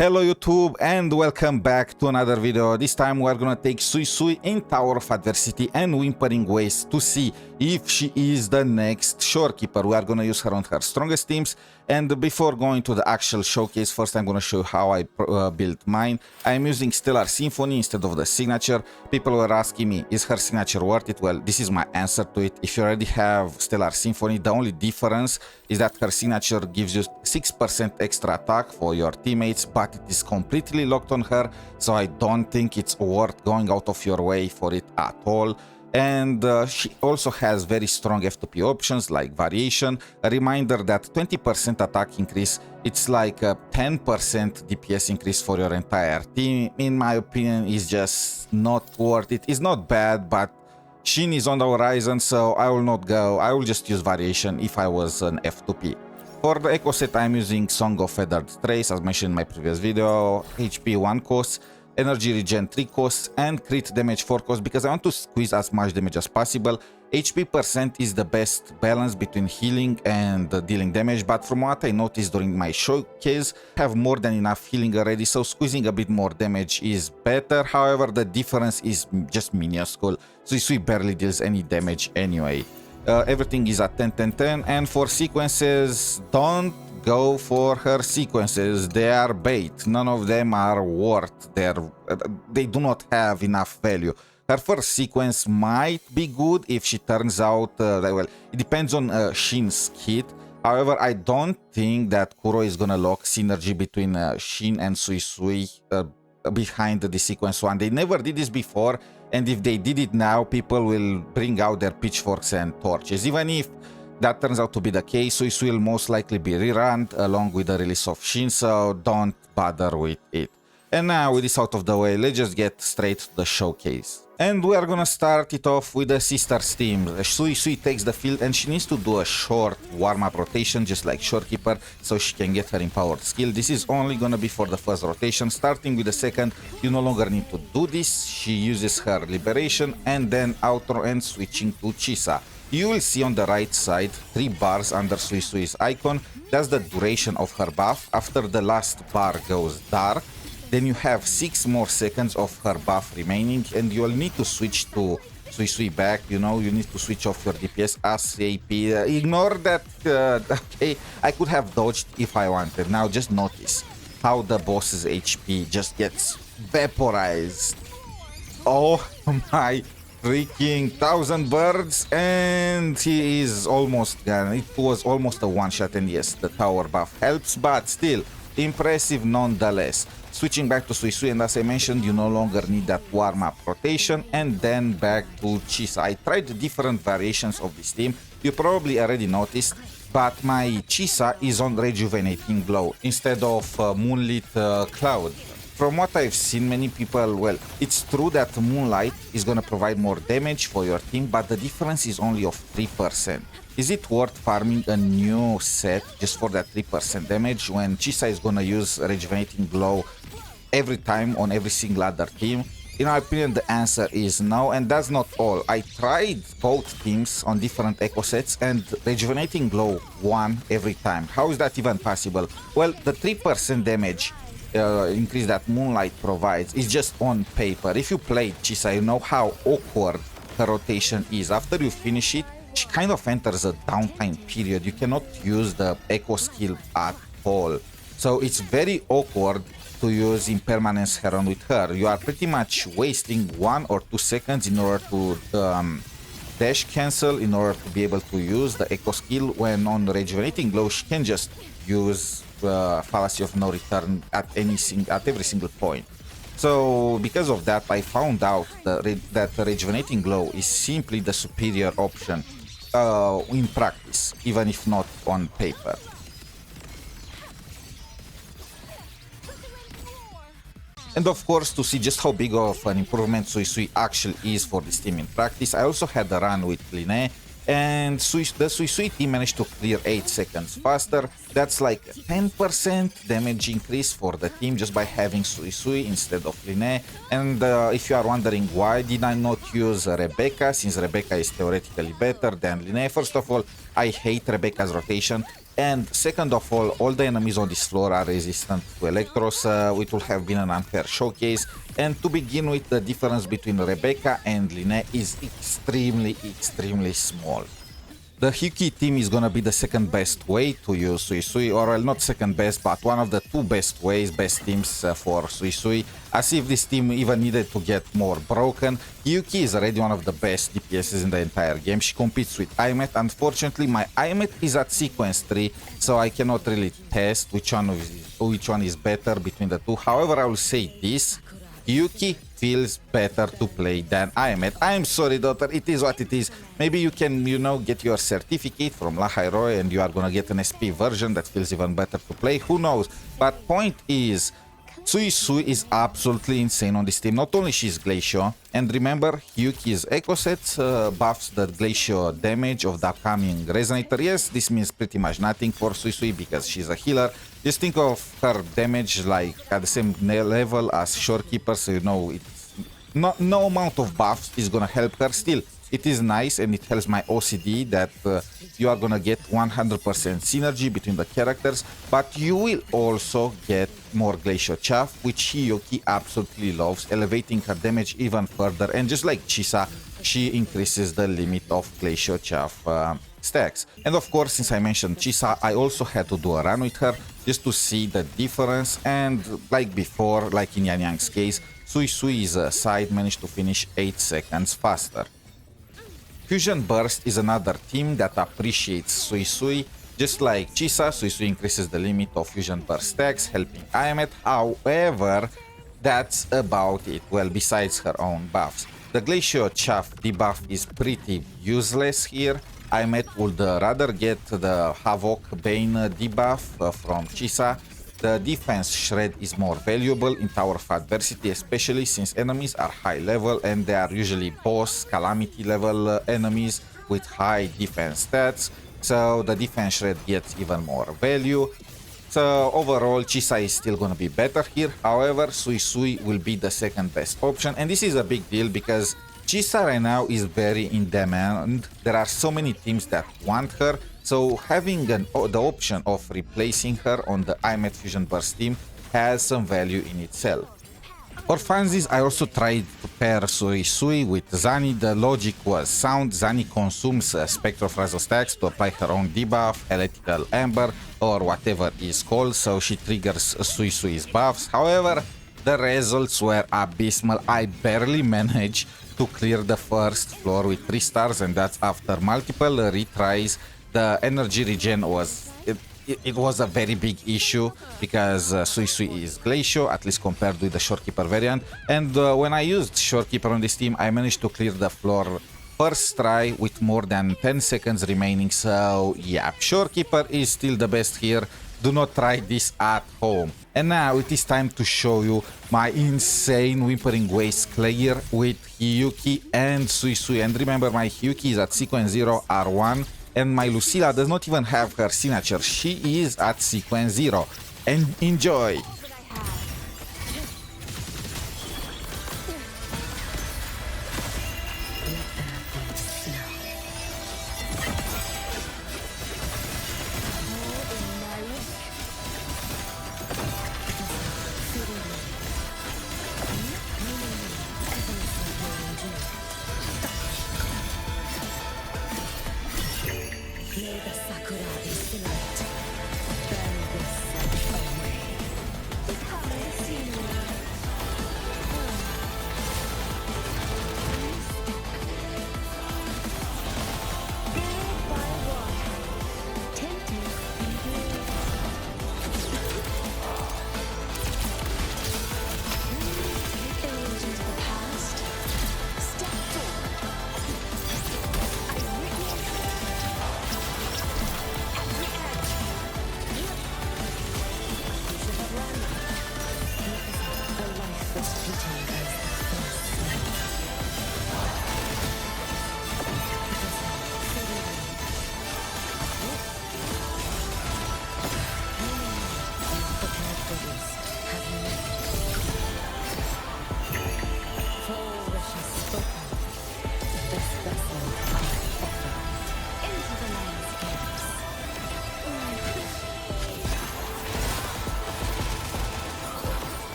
Hello YouTube and welcome back to another video. This time we are gonna take Suisui in Tower of Adversity and Whimpering ways to see if she is the next shorekeeper. We are gonna use her on her strongest teams, and before going to the actual showcase, first I'm gonna show you how I built mine. I'm using Stellar Symphony instead of the signature. People were asking me, is her signature worth it? Well, this is my answer to it. If you already have Stellar Symphony, the only difference is that her signature gives you 6% extra attack for your teammates, but it is completely locked on her, so I don't think it's worth going out of your way for it at all. And she also has very strong F2P options like variation. A reminder that 20% attack increase, it's like a 10% DPS increase for your entire team. In my opinion, is just not worth it. It's not bad, but Shin is on the horizon, so I will not go. I will just use variation if I was an F2P. For the echo set, I'm using Song of Feathered Trace, as mentioned in my previous video. HP 1 cost, energy regen 3 costs, and crit damage 4 costs, because I want to squeeze as much damage as possible. HP percent is the best balance between healing and dealing damage, but from what I noticed during my showcase, I have more than enough healing already, so squeezing a bit more damage is better. However, the difference is just minuscule. Suisui barely deals any damage anyway. Everything is at 10-10-10, and for sequences, don't go for her sequences. They are bait. None of them are worth their... they do not have enough value. Her first sequence might be good if she turns out... well, it depends on Shin's kit. However, I don't think that Kuro is gonna lock synergy between Shin and Suisui behind the sequence 1. They never did this before, and if they did it now, people will bring out their pitchforks and torches. Even if that turns out to be the case, Suisui will most likely be rerun along with the release of Shin, so don't bother with it. And now with this out of the way, let's just get straight to the showcase. And we are gonna start it off with the sisters team. Suisui takes the field and she needs to do a short warm-up rotation, just like Shorekeeper, so she can get her empowered skill. This is only gonna be for the first rotation. Starting with the second, you no longer need to do this. She uses her Liberation and then Outro and switching to 𝗖cie. You will see on the right side 3 bars under Suisui's icon. That's the duration of her buff. After the last bar goes dark, then you have 6 more seconds of her buff remaining, and you'll need to switch to Suisui back. You know, you need to switch off your DPS ASAP. Ignore that. Okay, I could have dodged if I wanted. Now just notice how the boss's HP just gets vaporized. Oh my freaking 1,000 birds, and he is almost gone. It was almost a one-shot, and yes, the tower buff helps, but still impressive nonetheless. Switching back to Suisui, and as I mentioned, you no longer need that warm-up rotation, and then back to 𝗖cie. I tried different variations of this team. You probably already noticed, but my 𝗖cie is on Rejuvenating Glow instead of Moonlit Cloud. From what I've seen, many people, well, it's true that Moonlight is gonna provide more damage for your team, but the difference is only of 3%. Is it worth farming a new set just for that 3% damage when 𝗖cie is gonna use Rejuvenating Glow every time on every single other team? In my opinion, the answer is no, and that's not all. I tried both teams on different echo sets, and Rejuvenating Glow won every time. How is that even possible? Well, the 3% damage increase that Moonlight provides is just on paper. If you played 𝗖cie, you know how awkward her rotation is. After you finish it, she kind of enters a downtime period. You cannot use the echo skill at all. So it's very awkward to use Impermanence Heron with her. You are pretty much wasting 1 or 2 seconds in order to dash cancel, in order to be able to use the echo skill, when on Rejuvenating Glow she can just use Fallacy of No Return at every single point. So because of that, I found out that Rejuvenating Glow is simply the superior option in practice, even if not on paper. And of course, to see just how big of an improvement Suisui actually is for this team in practice, I also had a run with Liné, and the Suisui team managed to clear 8 seconds faster. That's like 10% damage increase for the team just by having Suisui instead of Liné. And if you are wondering why did I not use Rebecca, since Rebecca is theoretically better than Liné, first of all, I hate Rebecca's rotation. And second of all the enemies on this floor are resistant to Electros. It will have been an unfair showcase. And to begin with, the difference between Rebecca and Linne is extremely small. The Hiyuki team is gonna be the second best way to use Suisui, or well, not second best, but one of the two best ways, best teams for Suisui. As if this team even needed to get more broken. Hiyuki is already one of the best DPSs in the entire game. She competes with Aemeath. Unfortunately, my Aemeath is at sequence 3, so I cannot really test which one is better between the two. However, I will say this. Hiyuki feels better to play than Aemeath. I'm sorry, daughter, it is what it is. Maybe you can, get your certificate from 𝗖𝗍𝗆 Roy and you are gonna get an SP version that feels even better to play. Who knows? But point is, Suisui is absolutely insane on this team. Not only she's Glacio, and remember, Hiyuki's Echo Set buffs the Glacio damage of the upcoming Resonator. Yes, this means pretty much nothing for Suisui because she's a healer. Just think of her damage like at the same level as Shorekeeper, so it's no amount of buffs is gonna help her. Still, it is nice and it helps my OCD that you are gonna get 100% synergy between the characters, but you will also get more Glacio Chaff, which Hiyuki absolutely loves, elevating her damage even further. And just like 𝗖𝗍𝗆, she increases the limit of Glacio Chaff stacks. And of course, since I mentioned 𝗖𝗍𝗆, I also had to do a run with her just to see the difference. And like before, like in Yanyang's case, Suisui's side managed to finish 8 seconds faster. Fusion Burst is another team that appreciates Suisui. Just like 𝗖𝗍𝗆, Suisui increases the limit of Fusion Burst stacks, helping Aemeath. However, that's about it. Well, besides her own buffs. The Glacio Chaff debuff is pretty useless here. Aemeath would rather get the Havoc Bane debuff from 𝗖𝗍𝗆. The defense shred is more valuable in Tower of Adversity, especially since enemies are high level and they are usually boss calamity level enemies with high defense stats. So the defense shred gets even more value. So overall, 𝗖𝗍𝗆 is still gonna be better here. However, Suisui will be the second best option, and this is a big deal because 𝗖𝗍𝗆 right now is very in demand. There are so many teams that want her. So having the option of replacing her on the Aemeath Fusion Burst team has some value in itself. For funsies, I also tried to pair Suisui with Zani. The logic was sound. Zani consumes Spectre of Razzle stacks to apply her own debuff, Electrical Ember, or whatever is called, so she triggers Suisui's buffs. However, the results were abysmal. I barely managed to clear the first floor with 3 stars, and that's after multiple retries. The energy regen was a very big issue because Suisui is Glacio, at least compared with the Shorekeeper variant. And when I used Shorekeeper on this team, I managed to clear the floor first try with more than 10 seconds remaining. So yeah, Shorekeeper is still the best here. Do not try this at home. And now it is time to show you my insane Whimpering Waste clear with Hiyuki and Suisui. And remember, my Hiyuki is at sequence 0 R1. And my Lucilla does not even have her signature. She is at sequence 0. And enjoy!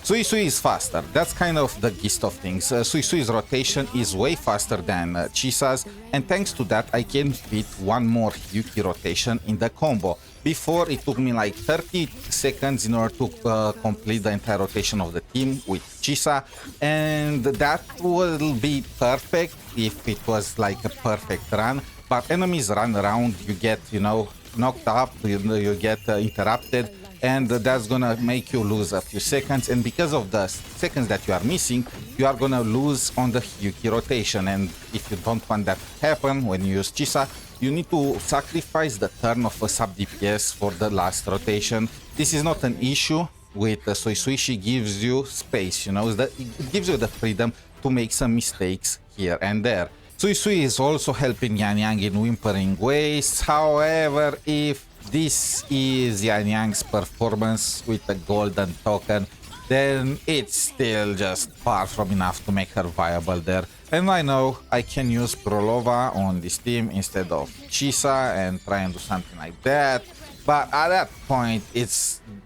Suisui is faster. That's kind of the gist of things. Suisui's rotation is way faster than 𝗖𝗽𝗍𝗏's, and thanks to that I can fit one more Hiyuki rotation in the combo. Before it took me like 30 seconds in order to complete the entire rotation of the team with 𝗖𝗍𝗏, and that will be perfect if it was like a perfect run, but enemies run around, you get, you know, knocked up, you get interrupted, and that's gonna make you lose a few seconds, and because of the seconds that you are missing, you are gonna lose on the Hiyuki rotation. And if you don't want that to happen when you use 𝗖𝗍𝗏, you need to sacrifice the turn of a sub DPS for the last rotation. This is not an issue with Suisui. She gives you space, you know, it gives you the freedom to make some mistakes here and there. Suisui is also helping Yanyang in Whimpering ways. However, if this is Yanyang's performance with a golden token, then it's still just far from enough to make her viable there. And I know I can use Prolova on this team instead of 𝗖𝗍𝗏 and try and do something like that. But at that point,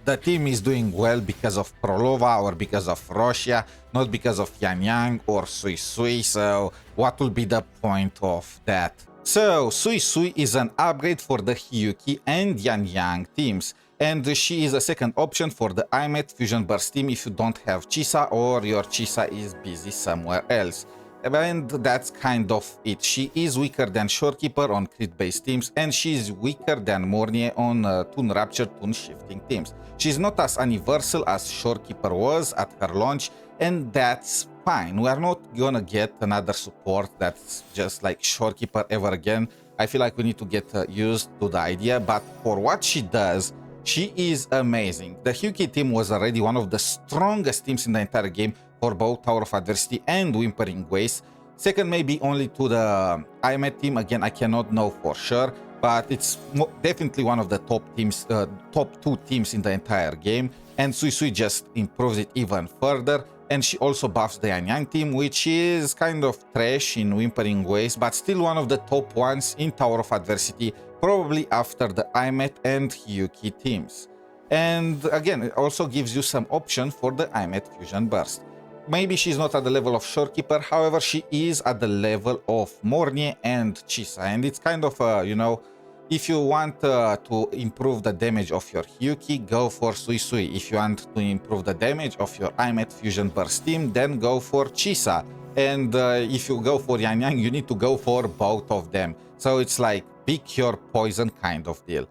the team is doing well because of Prolova or because of Roshia, not because of Yanyang or Suisui. So what will be the point of that? So Suisui is an upgrade for the Hiyuki and Yanyang teams, and she is a second option for the Aemeath Fusion Burst team if you don't have 𝗖𝗍𝗏 or your 𝗖𝗍𝗏 is busy somewhere else. And that's kind of it. She is weaker than Shorekeeper on crit-based teams, and she is weaker than Mornie on Toon Rapture, Toon Shifting teams. She's not as universal as Shorekeeper was at her launch, and that's fine. We are not gonna get another support that's just like Shorekeeper ever again. I feel like we need to get used to the idea, but for what she does, she is amazing. The Hiyuki team was already one of the strongest teams in the entire game for both Tower of Adversity and Whimpering Ways. Second maybe only to the Aemeath team. Again, I cannot know for sure, but it's definitely one of the top teams, top two teams in the entire game. And Suisui just improves it even further. And she also buffs the Yanyang team, which is kind of trash in Whimpering Ways, but still one of the top ones in Tower of Adversity, probably after the Aemeath and Hiyuki teams. And again, it also gives you some option for the Aemeath Fusion Burst. Maybe she's not at the level of Shorekeeper, however, she is at the level of Mornie and 𝗖𝗍𝗏, and it's kind of, you know, if you want to improve the damage of your Hiyuki, go for Suisui. If you want to improve the damage of your Aemeath Fusion Burst team, then go for 𝗖𝗍𝗏. And if you go for Yanyang, you need to go for both of them. So it's like pick your poison kind of deal.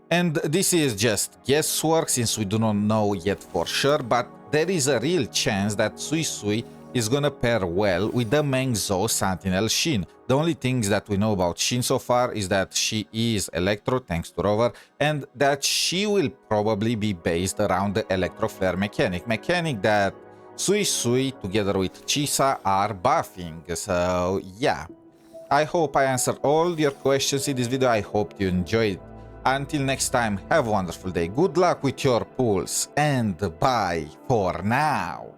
And this is just guesswork since we do not know yet for sure, but there is a real chance that Suisui is gonna pair well with the 𝗼𝗁 Sentinel Xin. The only things that we know about Xin so far is that she is Electro thanks to Rover, and that she will probably be based around the Electro Flare mechanic that Suisui together with 𝗖𝗍𝗏 are buffing. So yeah, I hope I answered all your questions in this video. I hope you enjoyed it. Until next time, have a wonderful day, good luck with your pulls, and bye for now.